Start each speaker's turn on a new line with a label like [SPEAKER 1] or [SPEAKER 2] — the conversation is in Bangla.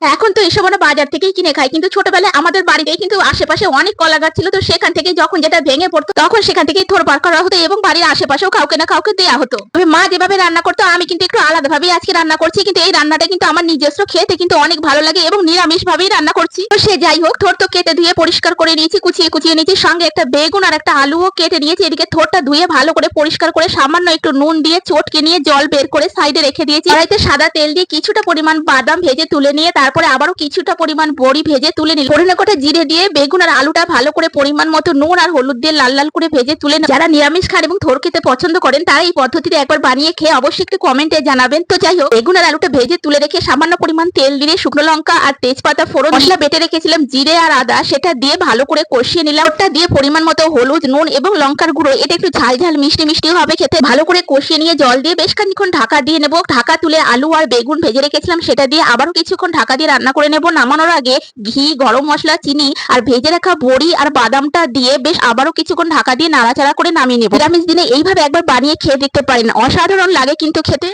[SPEAKER 1] এখন তো এসব আমরা বাজার থেকেই কিনে খাই, কিন্তু ছোটবেলায় আমাদের বাড়িতেই কিন্তু আশেপাশে অনেক কলা গাছ ছিল। তো সেখান থেকে যখন যেটা ভেঙে পড়তো তখন সেখান থেকেই থোড় বার করা হতো এবং বাড়ির আশেপাশেও কাউকে না কাউকে দেয়া হতো। তবে মা যেভাবে রান্না করতো আমি কিন্তু একটু আলাদা ভাবেই আজকে রান্না করছি, কিন্তু এই রান্নাটা কিন্তু আমার নিজস্ব, খেতে কিন্তু অনেক ভালো লাগে এবং নিরামিষ ভাবেই রান্না করছি। তো সে যাই হোক, থোড় তো কেটে ধুয়ে পরিষ্কার করে নিয়েছি, কুচিয়ে কুচিয়ে নিয়েছি, সঙ্গে একটা বেগুন আর একটা আলুও কেটে নিয়েছি। এদিকে থোড়টা ধুয়ে ভালো করে পরিষ্কার করে সামান্য একটু নুন দিয়ে চটকে নিয়ে জল বের করে সাইডে রেখে দিয়েছি। কড়াইতে সাদা তেল দিয়ে কিছুটা পরিমাণ বাদাম ভেজে তুলে নিয়ে তারপরে আবারও কিছুটা পরিমাণ বড়ি ভেজে তুলে নিলাম। ফোড়নে কটা জিরে দিয়ে বেগুন আর আলুটা ভালো করে পরিমাণ মতো নুন আর হলুদ দিয়ে লাল লাল করে ভেজে তুলে যারা নিরামিষ খান এবং থোড় খেতে পছন্দ করেন তারা এই পদ্ধতিতে একবার বানিয়ে খেয়ে অবশ্যই একটু কমেন্টে জানাবেন। তো যাই হোক, বেগুন আর আলুটা ভেজে তুলে রেখে সামান্য পরিমাণ তেল দিয়ে শুকনো লঙ্কা আর তেজপাতা ফোড়ন, মশলা বেটে রেখেছিলাম জিরে আর আদা, সেটা দিয়ে ভালো করে কষিয়ে নিলাম। ওটা দিয়ে পরিমাণ মতো হলুদ, নুন এবং লঙ্কার গুঁড়ো, এটা একটু ঝাল ঝাল মিষ্টি মিষ্টি হবে খেতে। ভালো করে কষিয়ে নিয়ে জল দিয়ে বেশ খানিকক্ষণ ঢাকা দিয়ে নেব। ঢাকা তুলে আলু আর বেগুন ভেজে রেখেছিলাম সেটা দিয়ে আবারও কিছুক্ষণ ঢাকা দিয়ে রান্না করে নেব। নামানোর আগে ঘি, গরম মশলা, চিনি আর ভেজে রাখা বড়ি আর বাদামটা দিয়ে বেশ আবারও কিছুক্ষণ ঢাকা দিয়ে নাড়াচাড়া করে নামিয়ে নেব। নিরামিষ দিনে এইভাবে একবার বানিয়ে খেয়ে দেখতে পারেন, অসাধারণ লাগে কিন্তু খেতে।